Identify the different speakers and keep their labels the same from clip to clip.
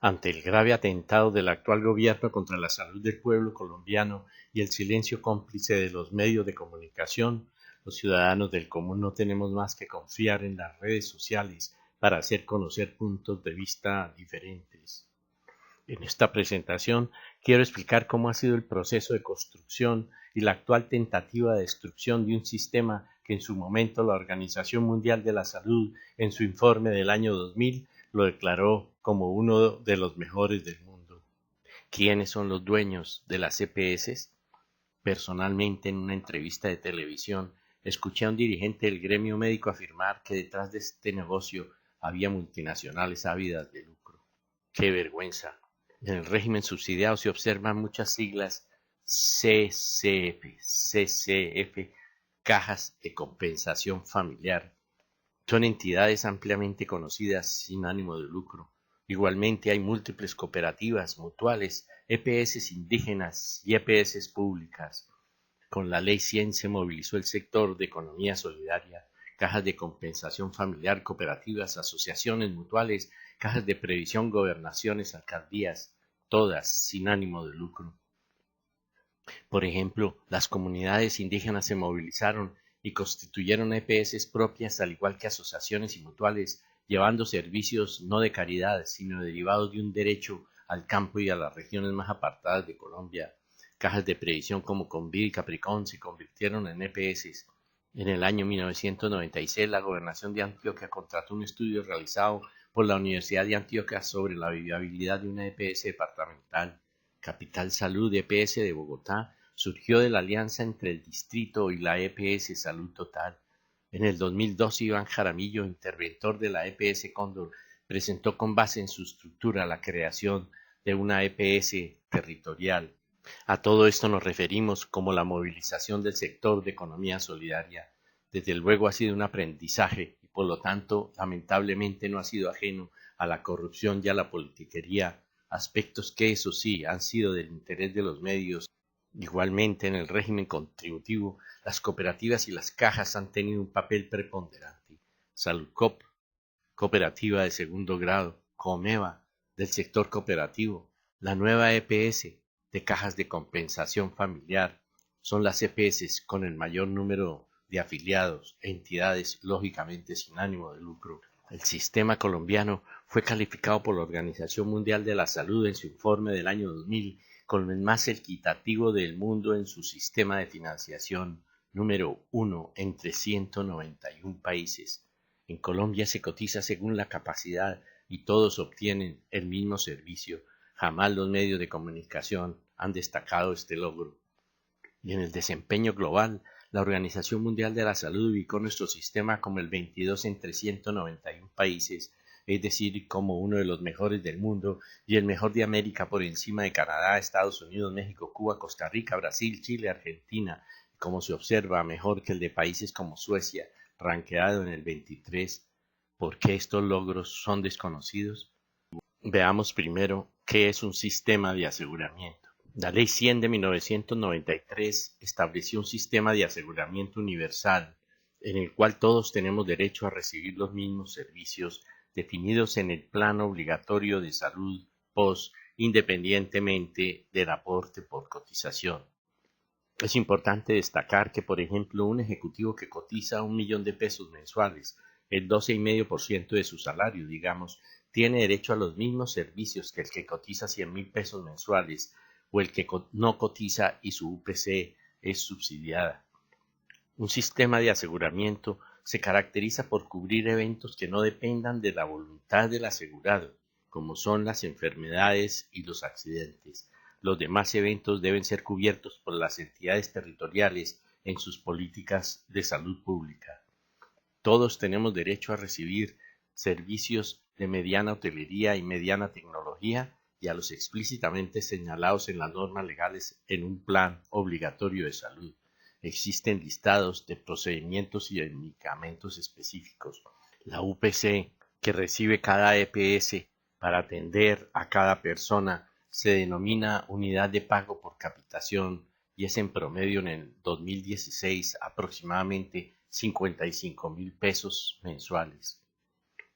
Speaker 1: Ante el grave atentado del actual gobierno contra la salud del pueblo colombiano y el silencio cómplice de los medios de comunicación, los ciudadanos del común no tenemos más que confiar en las redes sociales para hacer conocer puntos de vista diferentes. En esta presentación quiero explicar cómo ha sido el proceso de construcción y la actual tentativa de destrucción de un sistema que en su momento la Organización Mundial de la Salud, en su informe del año 2000, lo declaró como uno de los mejores del mundo. ¿Quiénes son los dueños de las EPS? Personalmente, en una entrevista de televisión, escuché a un dirigente del gremio médico afirmar que detrás de este negocio había multinacionales ávidas de lucro. ¡Qué vergüenza! En el régimen subsidiado se observan muchas siglas CCF, Cajas de Compensación Familiar. Son entidades ampliamente conocidas sin ánimo de lucro. Igualmente hay múltiples cooperativas, mutuales, EPS indígenas y EPS públicas. Con la Ley 100 se movilizó el sector de economía solidaria, cajas de compensación familiar, cooperativas, asociaciones mutuales, cajas de previsión, gobernaciones, alcaldías, todas sin ánimo de lucro. Por ejemplo, las comunidades indígenas se movilizaron y constituyeron EPS propias, al igual que asociaciones y mutuales, llevando servicios no de caridad, sino derivados de un derecho al campo y a las regiones más apartadas de Colombia. Cajas de previsión como Convid y Capricón se convirtieron en EPS. En el año 1996, la Gobernación de Antioquia contrató un estudio realizado por la Universidad de Antioquia sobre la viabilidad de una EPS departamental. Capital Salud EPS de Bogotá surgió de la alianza entre el distrito y la EPS Salud Total. En el 2012, Iván Jaramillo, interventor de la EPS Cóndor, presentó con base en su estructura la creación de una EPS territorial. A todo esto nos referimos como la movilización del sector de economía solidaria. Desde luego ha sido un aprendizaje y por lo tanto lamentablemente no ha sido ajeno a la corrupción y a la politiquería, aspectos que eso sí han sido del interés de los medios. Igualmente en el régimen contributivo las cooperativas y las cajas han tenido un papel preponderante. Saludcop, cooperativa de segundo grado, Comeva, del sector cooperativo, la nueva EPS, de cajas de compensación familiar, son las EPS con el mayor número de afiliados e entidades lógicamente sin ánimo de lucro. El sistema colombiano fue calificado por la Organización Mundial de la Salud en su informe del año 2000 como el más equitativo del mundo en su sistema de financiación, número 1 entre 191 países. En Colombia se cotiza según la capacidad y todos obtienen el mismo servicio. Jamás los medios de comunicación han destacado este logro. Y en el desempeño global, la Organización Mundial de la Salud ubicó nuestro sistema como el 22 entre 191 países, es decir, como uno de los mejores del mundo y el mejor de América por encima de Canadá, Estados Unidos, México, Cuba, Costa Rica, Brasil, Chile, Argentina, y como se observa, mejor que el de países como Suecia, ranqueado en el 23. ¿Por qué estos logros son desconocidos? Veamos primero qué es un sistema de aseguramiento. La Ley 100 de 1993 estableció un sistema de aseguramiento universal en el cual todos tenemos derecho a recibir los mismos servicios definidos en el Plan Obligatorio de Salud POS, independientemente del aporte por cotización. Es importante destacar que, por ejemplo, un ejecutivo que cotiza 1.000.000 de pesos mensuales, el 12,5% de su salario, digamos, tiene derecho a los mismos servicios que el que cotiza 100.000 pesos mensuales o el que no cotiza y su UPC es subsidiada. Un sistema de aseguramiento se caracteriza por cubrir eventos que no dependan de la voluntad del asegurado, como son las enfermedades y los accidentes. Los demás eventos deben ser cubiertos por las entidades territoriales en sus políticas de salud pública. Todos tenemos derecho a recibir servicios de mediana hotelería y mediana tecnología y a los explícitamente señalados en las normas legales en un plan obligatorio de salud. Existen listados de procedimientos y de medicamentos específicos. La UPC que recibe cada EPS para atender a cada persona se denomina unidad de pago por capitación y es en promedio en el 2016 aproximadamente 55.000 pesos mensuales.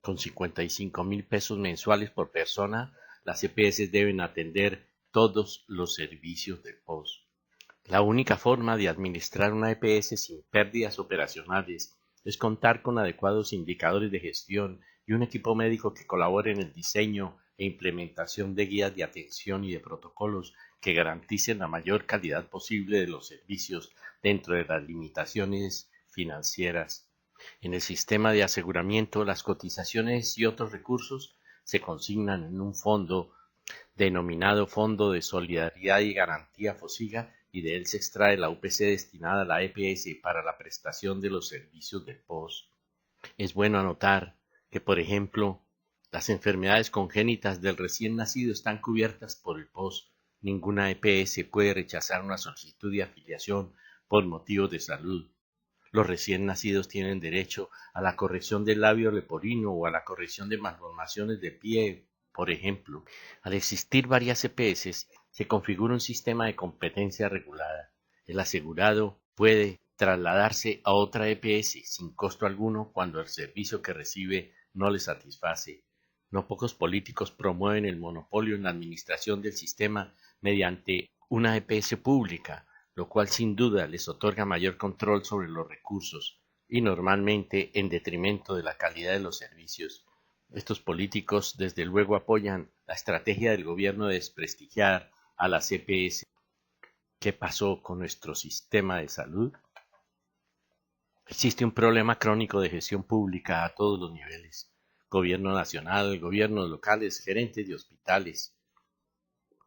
Speaker 1: Con 55.000 pesos mensuales por persona, las EPS deben atender todos los servicios del POS. La única forma de administrar una EPS sin pérdidas operacionales es contar con adecuados indicadores de gestión y un equipo médico que colabore en el diseño e implementación de guías de atención y de protocolos que garanticen la mayor calidad posible de los servicios dentro de las limitaciones financieras. En el sistema de aseguramiento, las cotizaciones y otros recursos se consignan en un fondo denominado Fondo de Solidaridad y Garantía FOSIGA, y de él se extrae la UPC destinada a la EPS para la prestación de los servicios del POS. Es bueno anotar que, por ejemplo, las enfermedades congénitas del recién nacido están cubiertas por el POS. Ninguna EPS puede rechazar una solicitud de afiliación por motivos de salud. Los recién nacidos tienen derecho a la corrección del labio leporino o a la corrección de malformaciones de pie, por ejemplo. Al existir varias EPS, se configura un sistema de competencia regulada. El asegurado puede trasladarse a otra EPS sin costo alguno cuando el servicio que recibe no le satisface. No pocos políticos promueven el monopolio en la administración del sistema mediante una EPS pública, lo cual sin duda les otorga mayor control sobre los recursos y normalmente en detrimento de la calidad de los servicios. Estos políticos desde luego apoyan la estrategia del gobierno de desprestigiar a las EPS. ¿Qué pasó con nuestro sistema de salud? Existe un problema crónico de gestión pública a todos los niveles: gobierno nacional, gobiernos locales, gerentes de hospitales.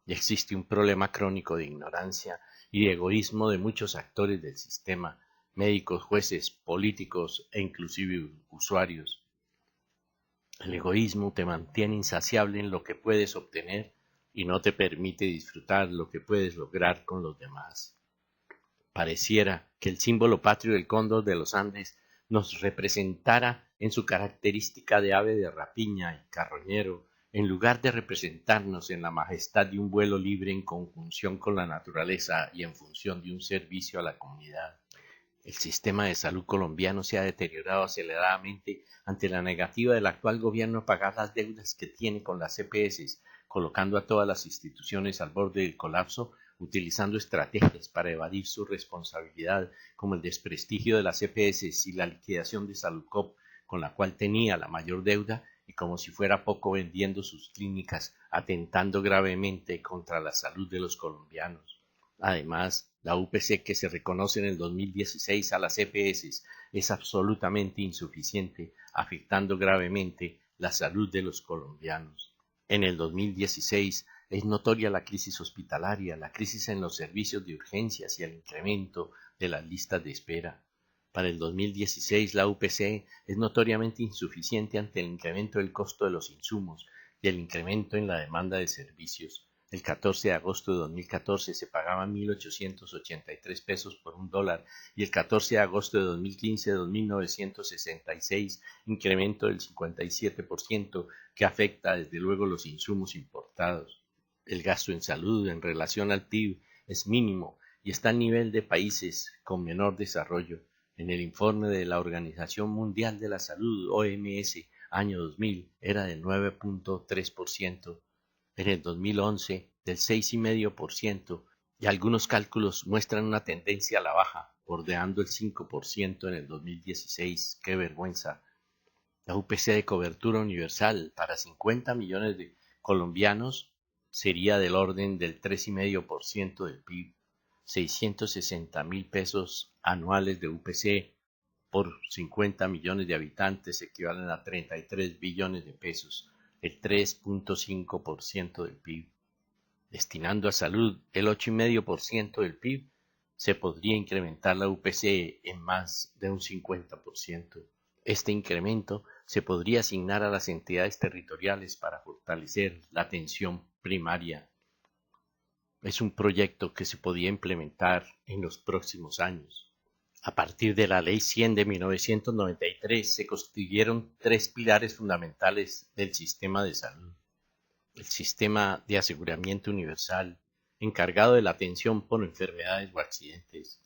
Speaker 1: Y existe un problema crónico de ignorancia y de egoísmo de muchos actores del sistema: médicos, jueces, políticos e inclusive usuarios. El egoísmo te mantiene insaciable en lo que puedes obtener y no te permite disfrutar lo que puedes lograr con los demás. Pareciera que el símbolo patrio del cóndor de los Andes nos representara en su característica de ave de rapiña y carroñero, en lugar de representarnos en la majestad de un vuelo libre en conjunción con la naturaleza y en función de un servicio a la comunidad. El sistema de salud colombiano se ha deteriorado aceleradamente ante la negativa del actual gobierno a pagar las deudas que tiene con las EPS, colocando a todas las instituciones al borde del colapso, utilizando estrategias para evadir su responsabilidad, como el desprestigio de las EPS y la liquidación de Saludcop, con la cual tenía la mayor deuda, y como si fuera poco vendiendo sus clínicas, atentando gravemente contra la salud de los colombianos. Además, la UPC que se reconoce en el 2016 a las EPS es absolutamente insuficiente, afectando gravemente la salud de los colombianos. En el 2016 es notoria la crisis hospitalaria, la crisis en los servicios de urgencias y el incremento de las listas de espera. Para el 2016 la UPC es notoriamente insuficiente ante el incremento del costo de los insumos y el incremento en la demanda de servicios. El 14 de agosto de 2014 se pagaban 1.883 pesos por un dólar y el 14 de agosto de 2015 2.966, incremento del 57% que afecta desde luego los insumos importados. El gasto en salud en relación al PIB es mínimo y está al nivel de países con menor desarrollo. En el informe de la Organización Mundial de la Salud, OMS, año 2000, era del 9.3%. En el 2011 del 6,5%, y algunos cálculos muestran una tendencia a la baja, bordeando el 5% en el 2016. ¡Qué vergüenza! La UPC de cobertura universal para 50 millones de colombianos sería del orden del 3,5% del PIB, 660.000 pesos anuales de UPC por 50 millones de habitantes equivalen a 33 billones de pesos, el 3.5% del PIB. Destinando a salud el 8,5% del PIB, se podría incrementar la UPC en más de un 50%. Este incremento se podría asignar a las entidades territoriales para fortalecer la atención primaria. Es un proyecto que se podía implementar en los próximos años. A partir de la Ley 100 de 1993 se constituyeron tres pilares fundamentales del sistema de salud: el sistema de aseguramiento universal, encargado de la atención por enfermedades o accidentes;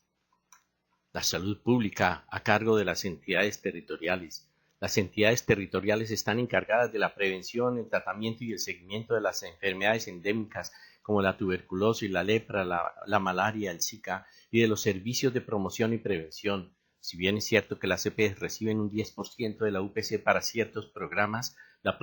Speaker 1: la salud pública, a cargo de las entidades territoriales; Las entidades territoriales están encargadas de la prevención, el tratamiento y el seguimiento de las enfermedades endémicas como la tuberculosis, la lepra, la malaria, el Zika, y de los servicios de promoción y prevención. Si bien es cierto que las EPS reciben un 10% de la UPC para ciertos programas, la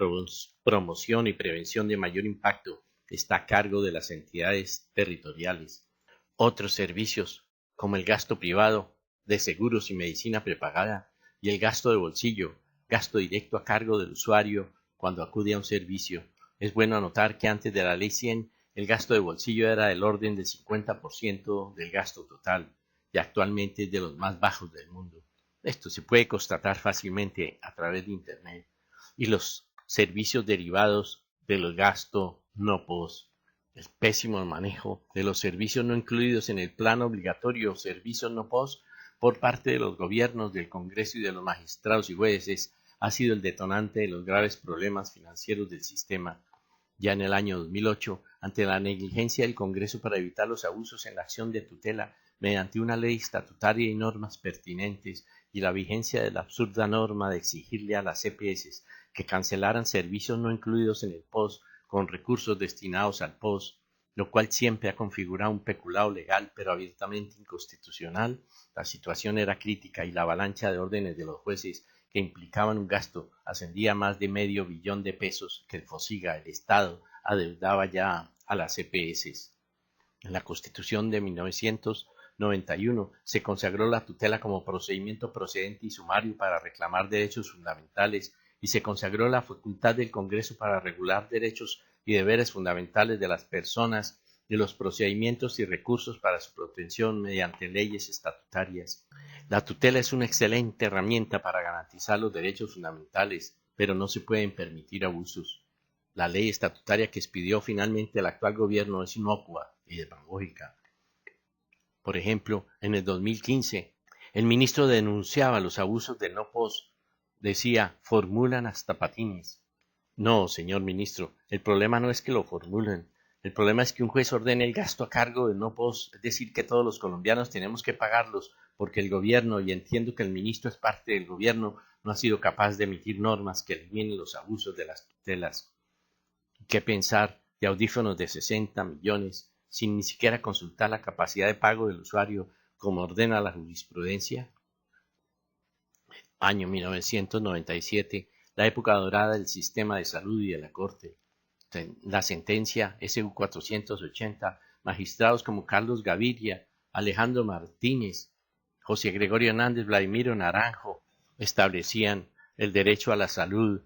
Speaker 1: promoción y prevención de mayor impacto está a cargo de las entidades territoriales. Otros servicios, como el gasto privado de seguros y medicina prepagada, y el gasto de bolsillo, gasto directo a cargo del usuario cuando acude a un servicio. Es bueno anotar que antes de la Ley 100, el gasto de bolsillo era del orden del 50% del gasto total, y actualmente es de los más bajos del mundo. Esto se puede constatar fácilmente a través de Internet. Y los servicios derivados del gasto no POS. El pésimo manejo de los servicios no incluidos en el plan obligatorio o servicios no POS por parte de los gobiernos, del Congreso y de los magistrados y jueces ha sido el detonante de los graves problemas financieros del sistema. Ya en el año 2008, ante la negligencia del Congreso para evitar los abusos en la acción de tutela mediante una ley estatutaria y normas pertinentes, y la vigencia de la absurda norma de exigirle a las EPS que cancelaran servicios no incluidos en el POS con recursos destinados al POS, lo cual siempre ha configurado un peculado legal pero abiertamente inconstitucional, la situación era crítica y la avalancha de órdenes de los jueces que implicaban un gasto ascendía a más de medio billón de pesos que el FOSIGA, el Estado, adeudaba ya a las EPS. En la Constitución de 1991 se consagró la tutela como procedimiento procedente y sumario para reclamar derechos fundamentales y se consagró la facultad del Congreso para regular derechos y deberes fundamentales de las personas, de los procedimientos y recursos para su protección mediante leyes estatutarias. La tutela es una excelente herramienta para garantizar los derechos fundamentales, pero no se pueden permitir abusos. La ley estatutaria que expidió finalmente el actual gobierno es inocua y demagógica. Por ejemplo, en el 2015, el ministro denunciaba los abusos del no POS. Decía, formulan hasta patines. No, señor ministro, el problema no es que lo formulen. El problema es que un juez ordene el gasto a cargo del no POS, es decir, que todos los colombianos tenemos que pagarlos, porque el gobierno, y entiendo que el ministro es parte del gobierno, no ha sido capaz de emitir normas que eliminen los abusos de las tutelas. ¿Qué pensar de audífonos de 60 millones sin ni siquiera consultar la capacidad de pago del usuario como ordena la jurisprudencia? Año 1997, la época dorada del sistema de salud y de la Corte. La sentencia SU 480, magistrados como Carlos Gaviria, Alejandro Martínez, José Gregorio Hernández, Vladimiro Naranjo, establecían el derecho a la salud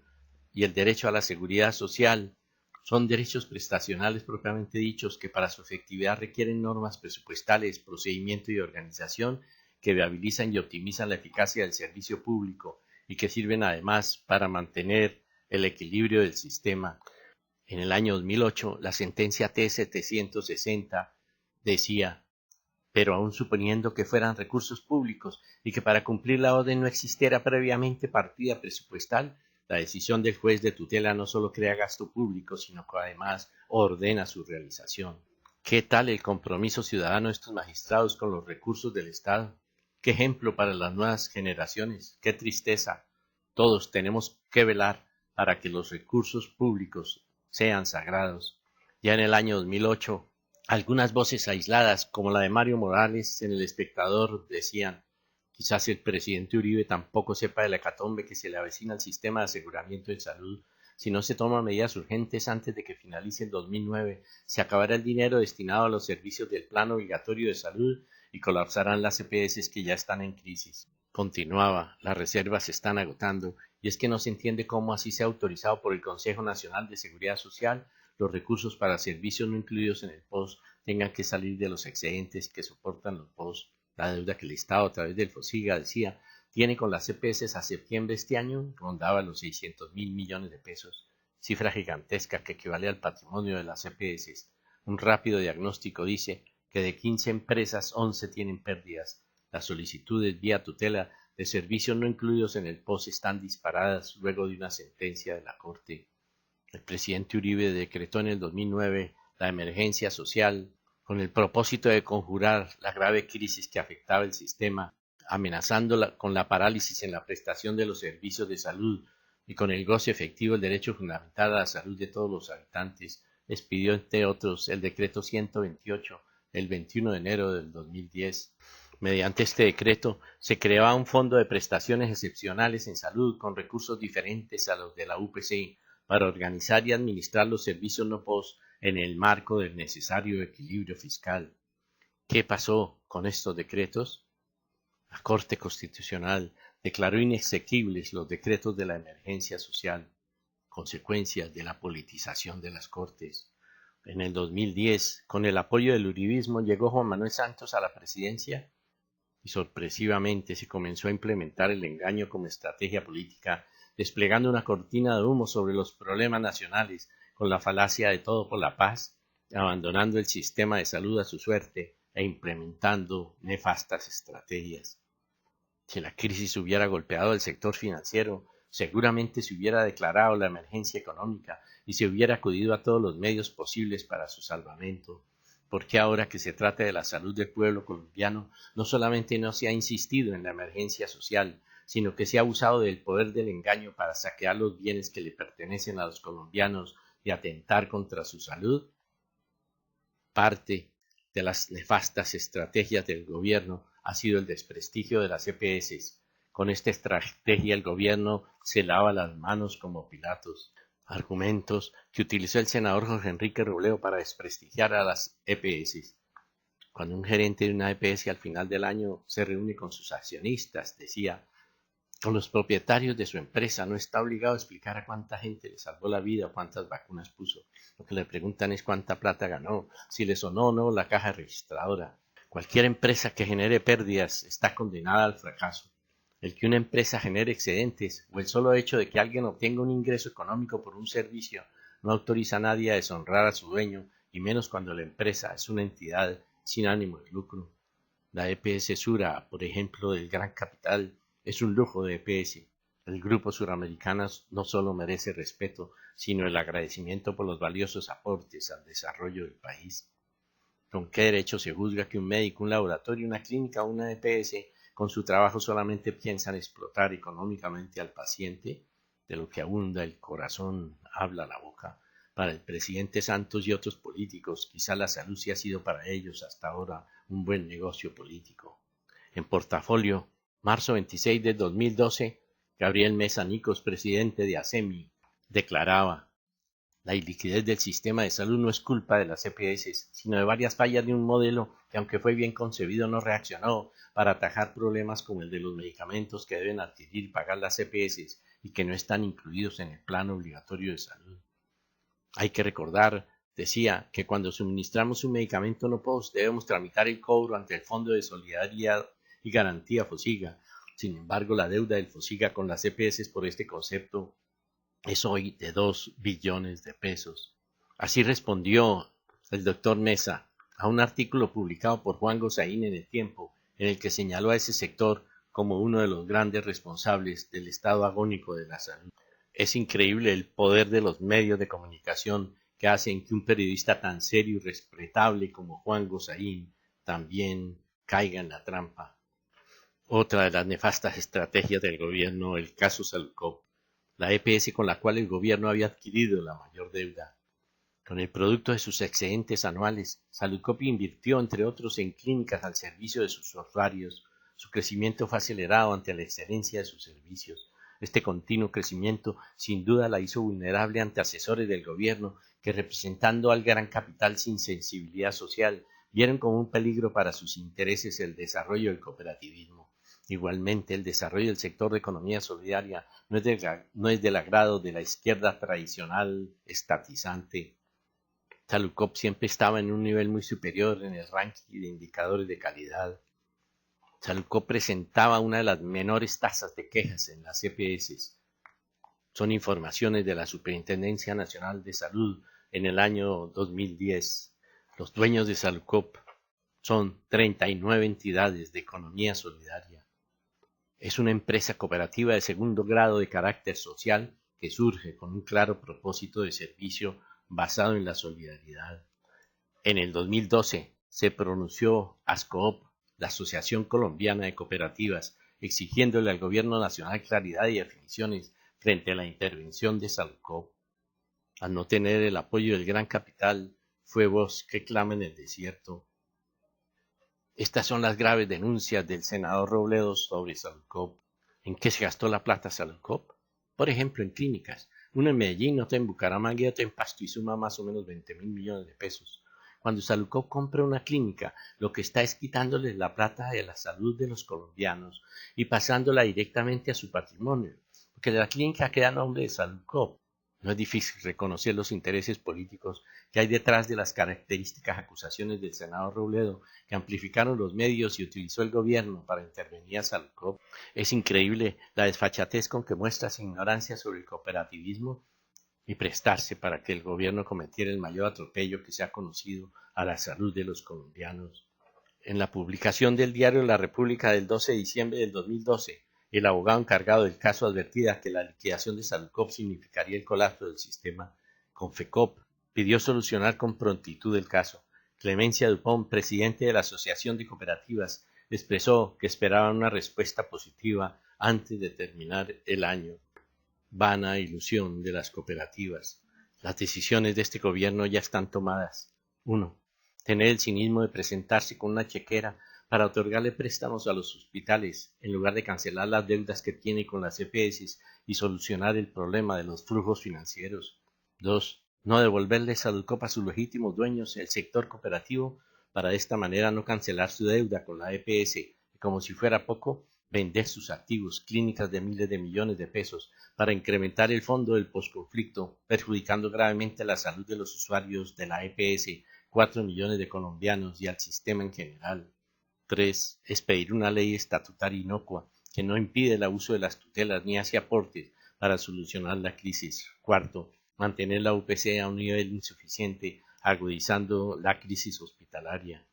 Speaker 1: y el derecho a la seguridad social. Son derechos prestacionales propiamente dichos que para su efectividad requieren normas presupuestales, procedimiento y organización que viabilizan y optimizan la eficacia del servicio público y que sirven además para mantener el equilibrio del sistema. En el año 2008, la sentencia T-760 decía, pero aun suponiendo que fueran recursos públicos y que para cumplir la orden no existiera previamente partida presupuestal, la decisión del juez de tutela no solo crea gasto público, sino que además ordena su realización. ¿Qué tal el compromiso ciudadano de estos magistrados con los recursos del Estado? ¿Qué ejemplo para las nuevas generaciones? ¡Qué tristeza! Todos tenemos que velar para que los recursos públicos sean sagrados. Ya en el año 2008, algunas voces aisladas, como la de Mario Morales en El Espectador, decían: quizás el presidente Uribe tampoco sepa de la hecatombe que se le avecina al sistema de aseguramiento de salud. Si no se toman medidas urgentes antes de que finalice el 2009, se acabará el dinero destinado a los servicios del Plan Obligatorio de Salud y colapsarán las EPS que ya están en crisis. Continuaba, las reservas se están agotando y es que no se entiende cómo así se ha autorizado por el Consejo Nacional de Seguridad Social los recursos para servicios no incluidos en el POS tengan que salir de los excedentes que soportan los POS. La deuda que el Estado a través del FOSIGA decía tiene con las EPS a septiembre de este año rondaba los 600.000 millones de pesos, cifra gigantesca que equivale al patrimonio de las EPS. Un rápido diagnóstico dice que de 15 empresas 11 tienen pérdidas. Las solicitudes vía tutela de servicios no incluidos en el POS están disparadas luego de una sentencia de la Corte. El presidente Uribe decretó en el 2009 la emergencia social con el propósito de conjurar la grave crisis que afectaba el sistema amenazando con la parálisis en la prestación de los servicios de salud y con el goce efectivo del derecho fundamental a la salud de todos los habitantes, expidió entre otros el decreto 128 del 21 de enero del 2010. Mediante este decreto se creaba un fondo de prestaciones excepcionales en salud con recursos diferentes a los de la UPC para organizar y administrar los servicios no POS en el marco del necesario equilibrio fiscal. ¿Qué pasó con estos decretos? La Corte Constitucional declaró inexequibles los decretos de la emergencia social, consecuencias de la politización de las Cortes. En el 2010, con el apoyo del uribismo, llegó Juan Manuel Santos a la presidencia y sorpresivamente se comenzó a implementar el engaño como estrategia política, desplegando una cortina de humo sobre los problemas nacionales con la falacia de todo por la paz, abandonando el sistema de salud a su suerte e implementando nefastas estrategias. Si la crisis hubiera golpeado el sector financiero, seguramente se hubiera declarado la emergencia económica y se hubiera acudido a todos los medios posibles para su salvamento. Porque ahora que se trata de la salud del pueblo colombiano, no solamente no se ha insistido en la emergencia social, sino que se ha abusado del poder del engaño para saquear los bienes que le pertenecen a los colombianos y atentar contra su salud? Parte de las nefastas estrategias del gobierno ha sido el desprestigio de las EPS. Con esta estrategia el gobierno se lava las manos como Pilatos. Argumentos que utilizó el senador Jorge Enrique Robledo para desprestigiar a las EPS. Cuando un gerente de una EPS al final del año se reúne con sus accionistas, decía, con los propietarios de su empresa, no está obligado a explicar a cuánta gente le salvó la vida o cuántas vacunas puso. Lo que le preguntan es cuánta plata ganó, si le sonó o no la caja registradora. Cualquier empresa que genere pérdidas está condenada al fracaso. El que una empresa genere excedentes o el solo hecho de que alguien obtenga un ingreso económico por un servicio no autoriza a nadie a deshonrar a su dueño, y menos cuando la empresa es una entidad sin ánimo de lucro. La EPS Sura, por ejemplo, del Gran Capital, es un lujo de EPS. El grupo suramericano no solo merece respeto, sino el agradecimiento por los valiosos aportes al desarrollo del país. ¿Con qué derecho se juzga que un médico, un laboratorio, una clínica o una EPS con su trabajo solamente piensan explotar económicamente al paciente? De lo que abunda el corazón, habla la boca. Para el presidente Santos y otros políticos, quizá la salud sí ha sido para ellos hasta ahora un buen negocio político. En portafolio, marzo 26 de 2012, Gabriel Mesa Nicos, presidente de ASEMI, declaraba: la iliquidez del sistema de salud no es culpa de las EPS, sino de varias fallas de un modelo que, aunque fue bien concebido, no reaccionó para atajar problemas como el de los medicamentos que deben adquirir y pagar las EPS y que no están incluidos en el plan obligatorio de salud. Hay que recordar, decía, que cuando suministramos un medicamento no POS debemos tramitar el cobro ante el Fondo de Solidaridad y Garantía FOSIGA. Sin embargo, la deuda del FOSIGA con las EPS por este concepto es hoy de 2 billones de pesos. Así respondió el doctor Mesa a un artículo publicado por Juan Gosaín en El Tiempo, en el que señaló a ese sector como uno de los grandes responsables del estado agónico de la salud. Es increíble el poder de los medios de comunicación que hacen que un periodista tan serio y respetable como Juan Gosaín también caiga en la trampa. Otra de las nefastas estrategias del gobierno, el caso Salcop, la EPS con la cual el gobierno había adquirido la mayor deuda. Con el producto de sus excedentes anuales, Saludcop invirtió, entre otros, en clínicas al servicio de sus usuarios. Su crecimiento fue acelerado ante la excelencia de sus servicios. Este continuo crecimiento sin duda la hizo vulnerable ante asesores del gobierno que, representando al gran capital sin sensibilidad social, vieron como un peligro para sus intereses el desarrollo del cooperativismo. Igualmente, el desarrollo del sector de economía solidaria no es del agrado de la izquierda tradicional estatizante. Saludcop siempre estaba en un nivel muy superior en el ranking de indicadores de calidad. Saludcop presentaba una de las menores tasas de quejas en las EPS. Son informaciones de la Superintendencia Nacional de Salud en el año 2010. Los dueños de Saludcop son 39 entidades de economía solidaria. Es una empresa cooperativa de segundo grado de carácter social que surge con un claro propósito de servicio basado en la solidaridad. En el 2012 se pronunció Ascoop la Asociación Colombiana de Cooperativas, exigiéndole al gobierno nacional claridad y definiciones frente a la intervención de Salcop. Al no tener el apoyo del gran capital, fue voz que clama en el desierto. Estas son las graves denuncias del senador Robledo sobre Salcop. ¿En qué se gastó la plata Salcop? Por ejemplo, en clínicas. Una en Medellín, otra en Bucaramanga y otra en Pasto, y suma más o menos 20.000 millones de pesos. Cuando Salcop compra una clínica, lo que está es quitándoles la plata de la salud de los colombianos y pasándola directamente a su patrimonio, porque la clínica queda a nombre de Salcop. No es difícil reconocer los intereses políticos que hay detrás de las características acusaciones del senador Robledo, que amplificaron los medios y utilizó el gobierno para intervenir a Salcop. Es increíble la desfachatez con que muestra su ignorancia sobre el cooperativismo y prestarse para que el gobierno cometiera el mayor atropello que se ha conocido a la salud de los colombianos. En la publicación del diario La República del 12 de diciembre del 2012, el abogado encargado del caso advertía que la liquidación de Salcop significaría el colapso del sistema. Confecop pidió solucionar con prontitud el caso. Clemencia Dupont, presidente de la Asociación de Cooperativas, expresó que esperaban una respuesta positiva antes de terminar el año. Vana ilusión de las cooperativas. Las decisiones de este gobierno ya están tomadas. 1. Tener el cinismo de presentarse con una chequera para otorgarle préstamos a los hospitales, en lugar de cancelar las deudas que tiene con las EPS y solucionar el problema de los flujos financieros. 2. No devolverle Salcop a sus legítimos dueños, el sector cooperativo, para de esta manera no cancelar su deuda con la EPS y, como si fuera poco, vender sus activos, clínicas de miles de millones de pesos, para incrementar el fondo del posconflicto, perjudicando gravemente la salud de los usuarios de la EPS, 4 millones de colombianos y al sistema en general. 3. Expedir una ley estatutaria inocua que no impide el abuso de las tutelas ni hace aportes para solucionar la crisis. 4. Mantener la UPC a un nivel insuficiente, agudizando la crisis hospitalaria.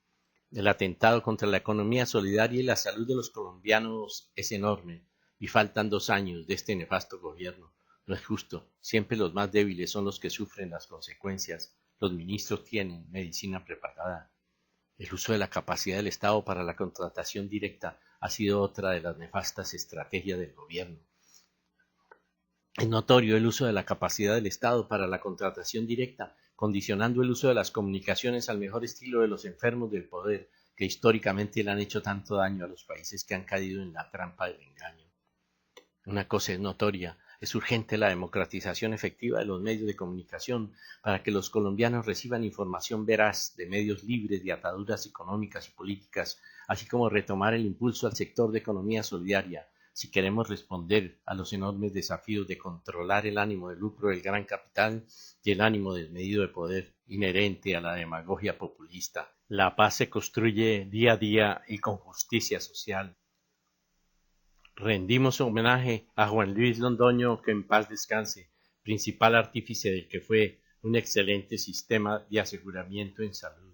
Speaker 1: El atentado contra la economía solidaria y la salud de los colombianos es enorme y faltan 2 años de este nefasto gobierno. No es justo, siempre los más débiles son los que sufren las consecuencias. Los ministros tienen medicina preparada. El uso de la capacidad del Estado para la contratación directa ha sido otra de las nefastas estrategias del gobierno. Es notorio el uso de la capacidad del Estado para la contratación directa, condicionando el uso de las comunicaciones al mejor estilo de los enfermos del poder, que históricamente le han hecho tanto daño a los países que han caído en la trampa del engaño. Una cosa es notoria, es urgente la democratización efectiva de los medios de comunicación para que los colombianos reciban información veraz de medios libres de ataduras económicas y políticas, así como retomar el impulso al sector de economía solidaria, si queremos responder a los enormes desafíos de controlar el ánimo de lucro del gran capital y el ánimo desmedido de poder inherente a la demagogia populista. La paz se construye día a día y con justicia social. Rendimos homenaje a Juan Luis Londoño, que en paz descanse, principal artífice del que fue un excelente sistema de aseguramiento en salud.